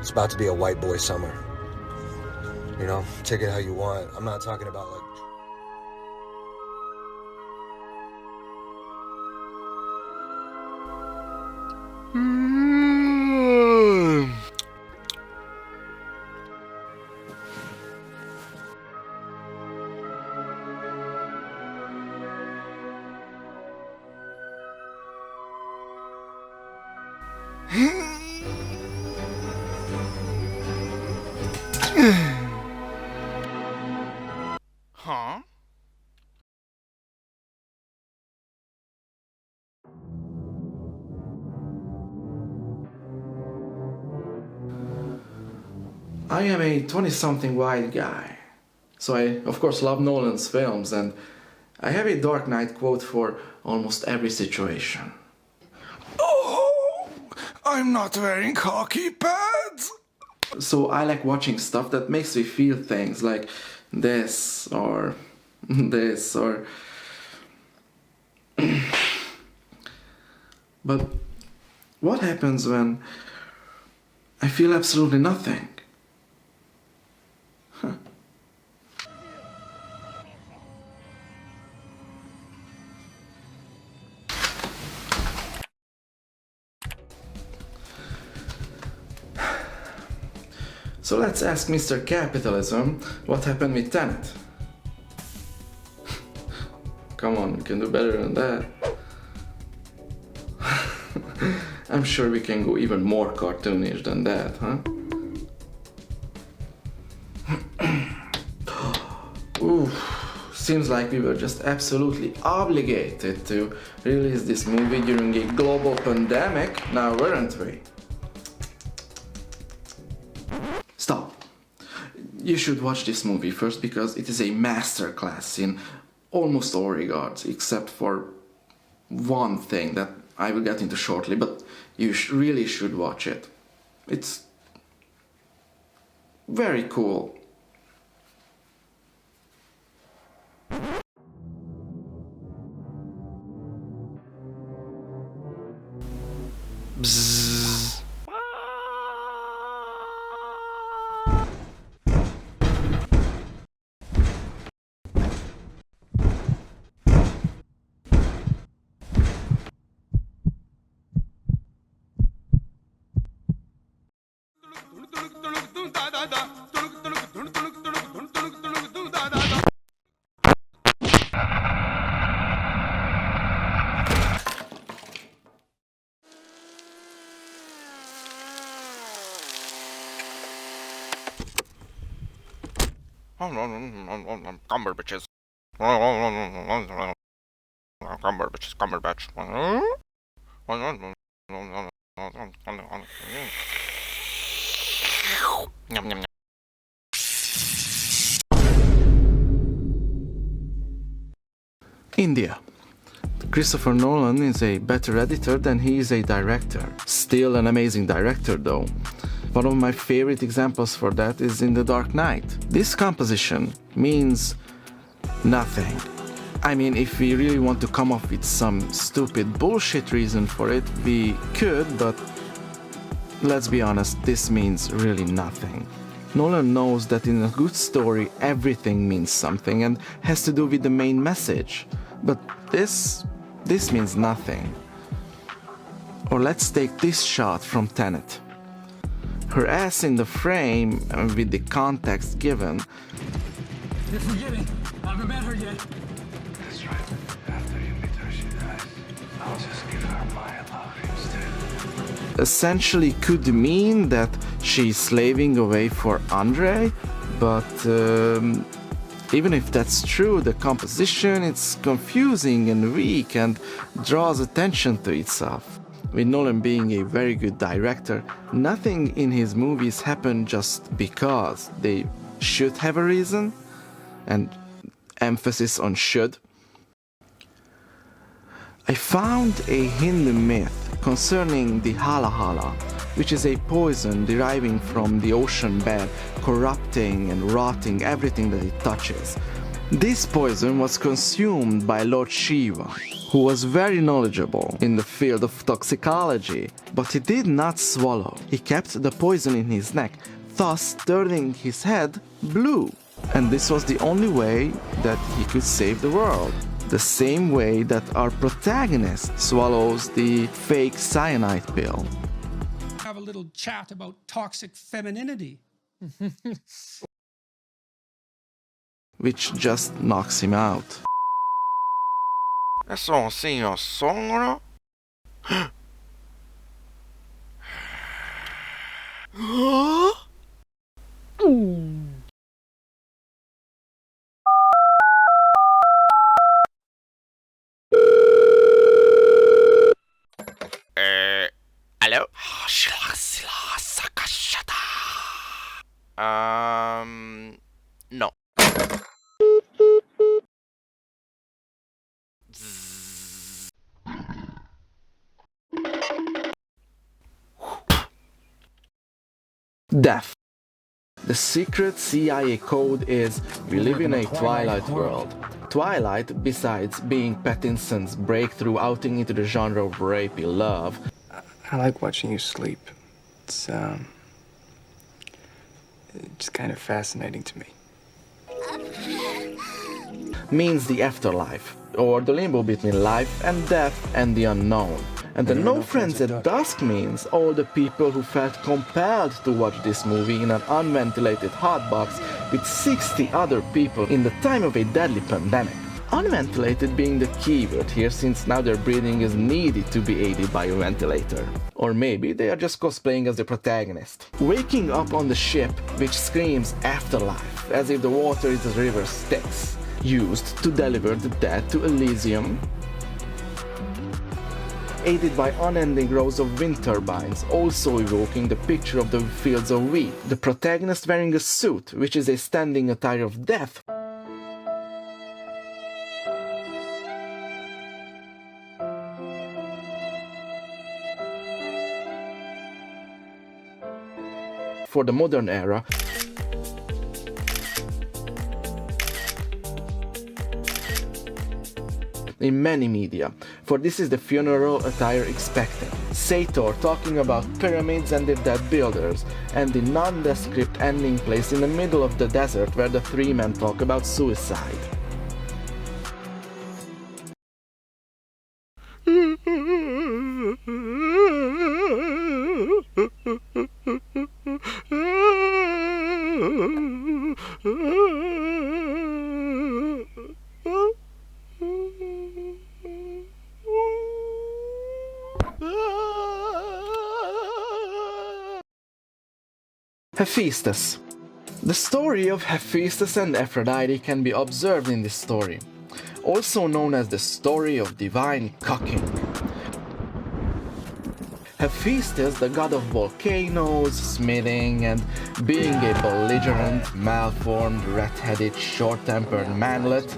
It's about to be a white boy summer. You know, take it how you want. I'm not talking about like... Huh? I am a 20-something white guy, so I of course love Nolan's films, and I have a Dark Knight quote for almost every situation. Oh, I'm not wearing hockey pads. So I like watching stuff that makes me feel things like this or this or... But what happens when I feel absolutely nothing? Huh. So let's ask Mr. Capitalism what happened with Tenet. Come on, we can do better than that. I'm sure we can go even more cartoonish than that, huh? Ooh, seems like we were just absolutely obligated to release this movie during a global pandemic, now weren't we? Stop. You should watch this movie first because it is a masterclass in almost all regards, except for one thing that I will get into shortly, but you really should watch it. It's very cool. Bzzz. Cumberbitches. Cumberbitches. Cumberbatch. Yum, yum, yum. India. Christopher Nolan is a better editor than he is a director. Still an amazing director though. One of my favorite examples for that is in The Dark Knight. This composition means nothing. I mean, if we really want to come up with some stupid bullshit reason for it, we could, but let's be honest, this means really nothing. Nolan knows that in a good story everything means something and has to do with the main message. But this means nothing. Or let's take this shot from Tenet. Her ass in the frame, with the context given. You're forgetting. I haven't met her yet. That's right. After you meet her, she dies. I'll just give her my love instead. Essentially could mean that she's slaving away for Andre, but even if that's true, the composition is confusing and weak and draws attention to itself. With Nolan being a very good director, nothing in his movies happen just because. They should have a reason, and emphasis on should. I found a Hindu myth concerning the hala hala, which is a poison deriving from the ocean bed, corrupting and rotting everything that it touches. This poison was consumed by Lord Shiva, who was very knowledgeable in the field of toxicology, but he did not swallow. He kept the poison in his neck, thus turning his head blue. And this was the only way that he could save the world. The same way that our protagonist swallows the fake cyanide pill. Have a little chat about toxic femininity. Which just knocks him out. Eso é assim, ó, som, Hello? No. Death. The secret CIA code is we live in a Twilight world. Twilight, besides being Pattinson's breakthrough outing into the genre of rapey love, I like watching you sleep. It's kind of fascinating to me. means the afterlife, or the limbo between life and death and the unknown. And the No Friends at Dusk means all the people who felt compelled to watch this movie in an unventilated hotbox with 60 other people in the time of a deadly pandemic. Unventilated being the keyword here, since now their breathing is needed to be aided by a ventilator. Or maybe they are just cosplaying as the protagonist. Waking up on the ship which screams afterlife, as if the water is the river Styx, used to deliver the dead to Elysium. Aided by unending rows of wind turbines, also evoking the picture of the fields of wheat, the protagonist wearing a suit, which is a standing attire of death. For the modern era, in many media, for this is the funeral attire expected. Sator talking about pyramids and their dead builders, and the nondescript ending place in the middle of the desert where the three men talk about suicide. Hephaestus. The story of Hephaestus and Aphrodite can be observed in this story, also known as the story of divine cocking. Hephaestus, the god of volcanoes, smithing, and being a belligerent, malformed, red-headed, short-tempered manlet,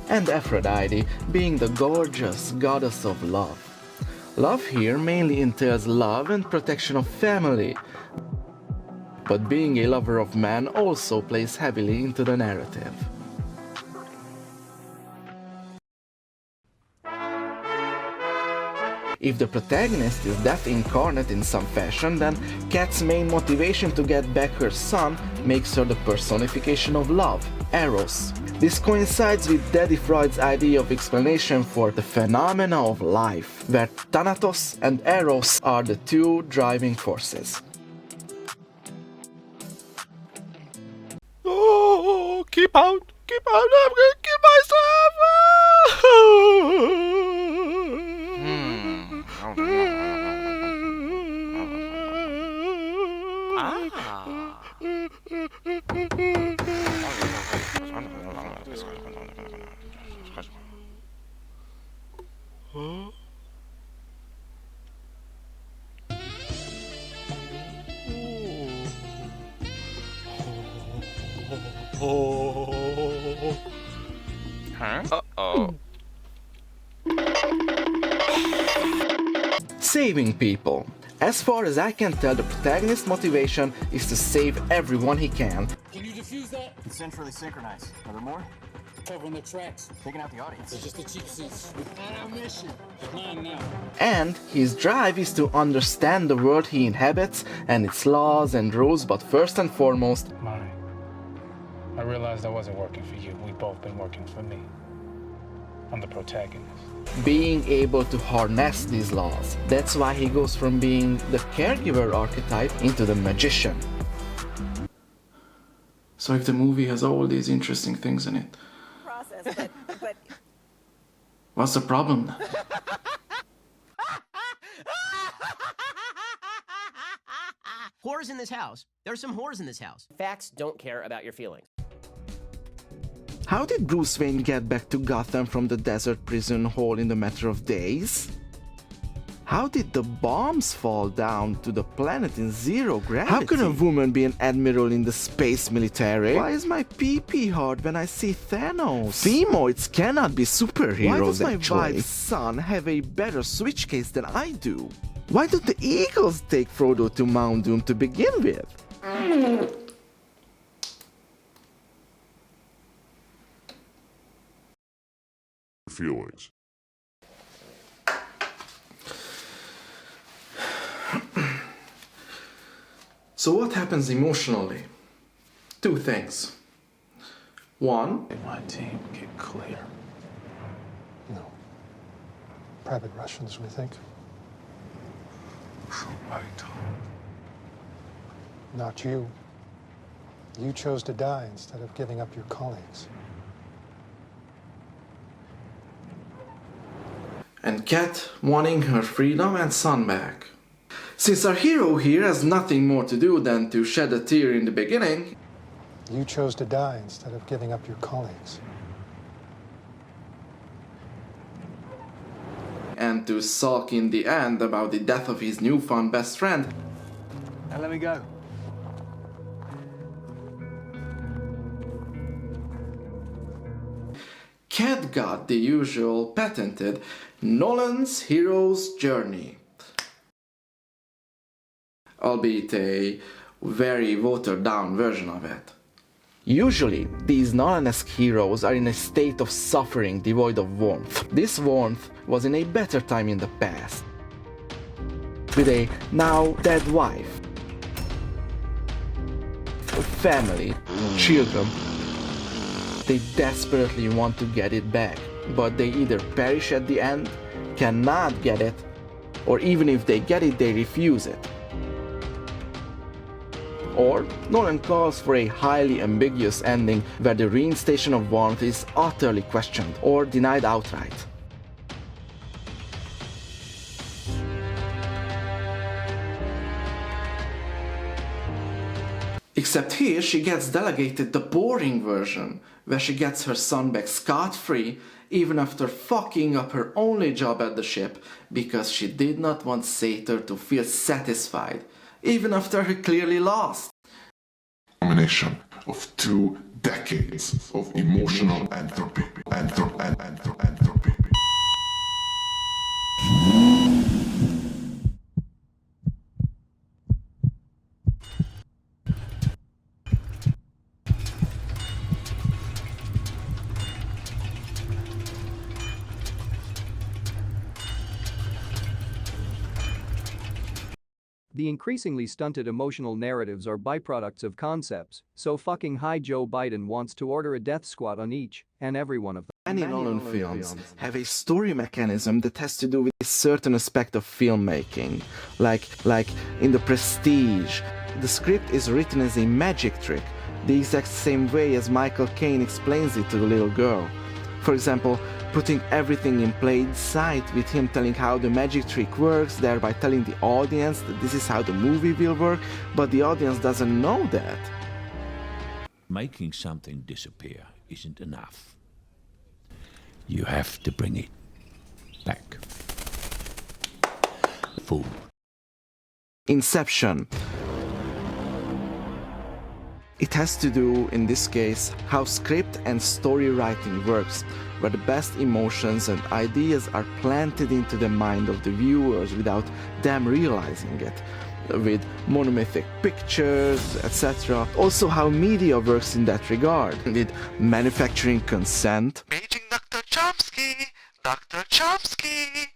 and Aphrodite being the gorgeous goddess of love. Love here mainly entails love and protection of family, but being a lover of man also plays heavily into the narrative. If the protagonist is death incarnate in some fashion, then Kat's main motivation to get back her son makes her the personification of love, Eros. This coincides with Daddy Freud's idea of explanation for the phenomena of life, where Thanatos and Eros are the two driving forces. Oh, keep out, I'm gonna kill myself! Uh-oh. Saving people. As far as I can tell, the protagonist's motivation is to save everyone he can. Can you defuse that? It's centrally synchronized. Are there more? Covering the tracks. Taking out the audience. It's just the cheap seats. On our mission. Decline now. And his drive is to understand the world he inhabits and its laws and rules, but first and foremost, Mari, I realized I wasn't working for you. We've both been working for me. I'm the protagonist. being able to harness these laws. That's why he goes from being the caregiver archetype into the magician. So if the movie has all these interesting things in it, but what's the problem then? Whores in this house. There's some whores in this house. Facts don't care about your feelings. How did Bruce Wayne get back to Gotham from the desert prison hole in a matter of days? How did the bombs fall down to the planet in zero gravity? How can a woman be an admiral in the space military? Why is my pee-pee hard when I see Thanos? Femoids cannot be superheroes. Why does my wife's son have a better switch case than I do? Why don't the Eagles take Frodo to Mount Doom to begin with? Feelings. So what happens emotionally? Two things. One, Did my team get clear? No. Private Russians, we think. Right. Not you. You chose to die instead of giving up your colleagues. and Cat wanting her freedom and son back. Since our hero here has nothing more to do than to shed a tear in the beginning, you chose to die instead of giving up your colleagues. And to sulk in the end about the death of his newfound best friend. Now let me go. Cat got the usual patented Nolan's hero's journey. Albeit a very watered down version of it. Usually, these Nolan-esque heroes are in a state of suffering devoid of warmth. This warmth was in a better time in the past. With a now dead wife, a family, children. They desperately want to get it back, but they either perish at the end, cannot get it, or even if they get it, they refuse it. Or Nolan calls for a highly ambiguous ending where the reinstation of warmth is utterly questioned or denied outright. Except here she gets delegated the boring version, where she gets her son back scot-free even after fucking up her only job at the ship because she did not want Sator to feel satisfied, even after he clearly lost. Combination of 2 decades of emotional entropy. The increasingly stunted emotional narratives are byproducts of concepts, so fucking hi Joe Biden wants to order a death squad on each and every one of them. Many Nolan films have a story mechanism that has to do with a certain aspect of filmmaking. Like in The Prestige, the script is written as a magic trick, the exact same way as Michael Caine explains it to the little girl. For example, putting everything in plain sight with him telling how the magic trick works, thereby telling the audience that this is how the movie will work, but the audience doesn't know that. Making something disappear isn't enough. You have to bring it back. Full. Inception. It It has to do, in this case, how script and story writing works, where the best emotions and ideas are planted into the mind of the viewers without them realizing it, with monomythic pictures, etc. Also how media works in that regard, with manufacturing consent. Paging Dr. Chomsky! Dr. Chomsky!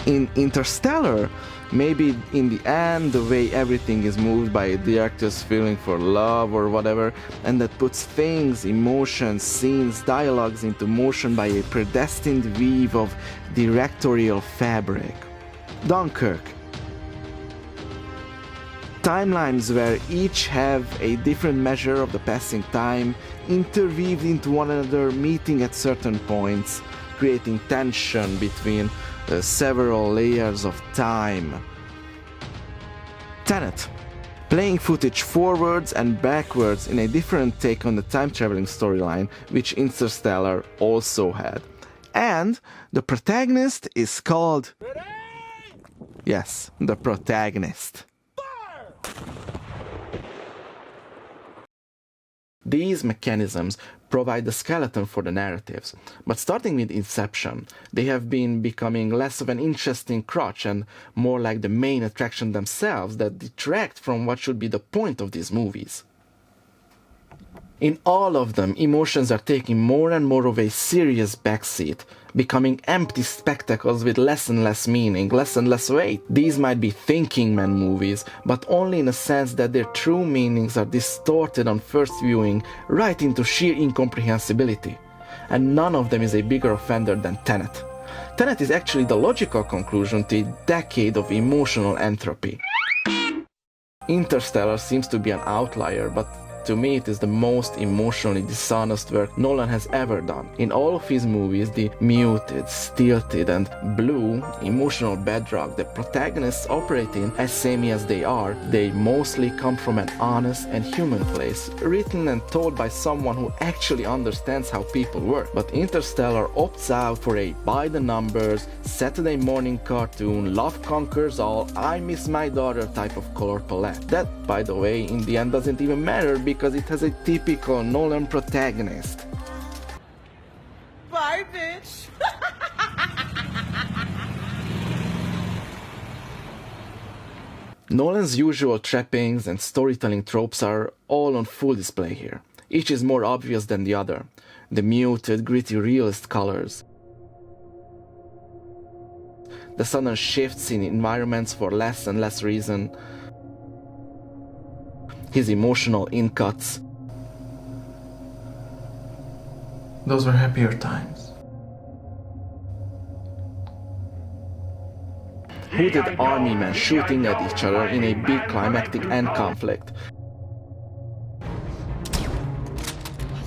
In Interstellar, maybe in the end the way everything is moved by a director's feeling for love or whatever, and that puts things, emotions, scenes, dialogues into motion by a predestined weave of directorial fabric. Dunkirk. Timelines where each have a different measure of the passing time, interweaved into one another, meeting at certain points, creating tension between several layers of time. Tenet. Playing footage forwards and backwards in a different take on the time-traveling storyline, which Interstellar also had. And the protagonist is called... Yes, the protagonist. These mechanisms provide the skeleton for the narratives, but starting with Inception, they have been becoming less of an interesting crutch and more like the main attraction themselves that detract from what should be the point of these movies. In all of them, emotions are taking more and more of a serious backseat, becoming empty spectacles with less and less meaning, less and less weight. These might be thinking man movies, but only in a sense that their true meanings are distorted on first viewing right into sheer incomprehensibility. And none of them is a bigger offender than Tenet. Tenet is actually the logical conclusion to a decade of emotional entropy. Interstellar seems to be an outlier, but to me, it is the most emotionally dishonest work Nolan has ever done. In all of his movies, the muted, stilted, and blue emotional bedrock the protagonists operate in, as samey as they are, they mostly come from an honest and human place, written and told by someone who actually understands how people work. But Interstellar opts out for a by-the-numbers, Saturday morning cartoon, love conquers all, I miss my daughter type of color palette. That, by the way, in the end doesn't even matter because it has a typical Nolan protagonist. Bye, bitch! Nolan's usual trappings and storytelling tropes are all on full display here. Each is more obvious than the other. The muted, gritty realist colors, the sudden shifts in environments for less and less reason, his emotional in-cuts. Those were happier times. Hooded army men shooting at each other in a big climactic end conflict. Are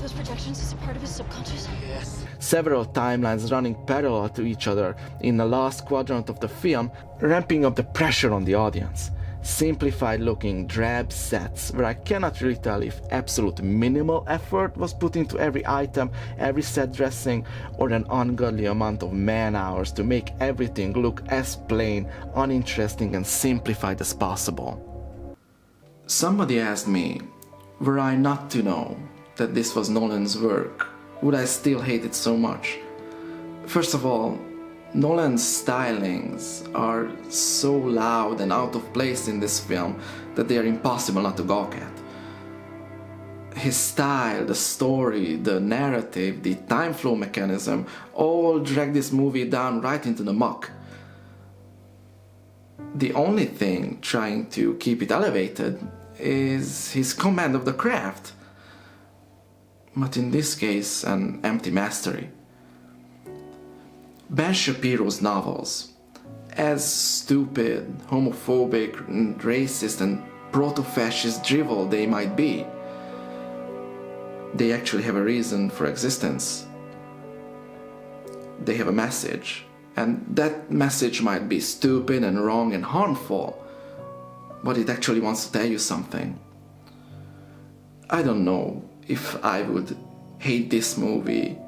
those projections as a part of his subconscious? Yes. Several timelines running parallel to each other in the last quadrant of the film, ramping up the pressure on the audience. Simplified looking drab sets where I cannot really tell if absolute minimal effort was put into every item, every set dressing, or an ungodly amount of man hours to make everything look as plain, uninteresting and simplified as possible. Somebody asked me, were I not to know that this was Nolan's work, would I still hate it so much? First of all, Nolan's stylings are so loud and out of place in this film that they are impossible not to gawk at. His style, the story, the narrative, the time flow mechanism all drag this movie down right into the muck. The only thing trying to keep it elevated is his command of the craft, but in this case an empty mastery. Ben Shapiro's novels, as stupid, homophobic, racist and proto-fascist drivel they might be, they actually have a reason for existence. They have a message, and that message might be stupid and wrong and harmful, but it actually wants to tell you something. I don't know if I would hate this movie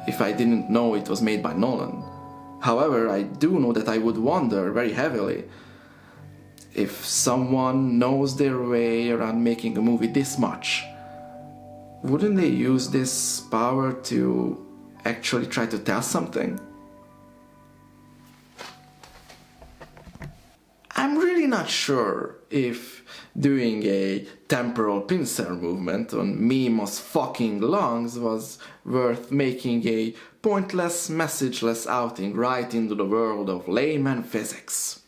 if I didn't know it was made by Nolan. However, I do know that I would wonder very heavily, if someone knows their way around making a movie this much, wouldn't they use this power to actually try to tell something? I'm really not sure if doing a temporal pincer movement on Mimo's fucking lungs was worth making a pointless, messageless outing right into the world of layman physics.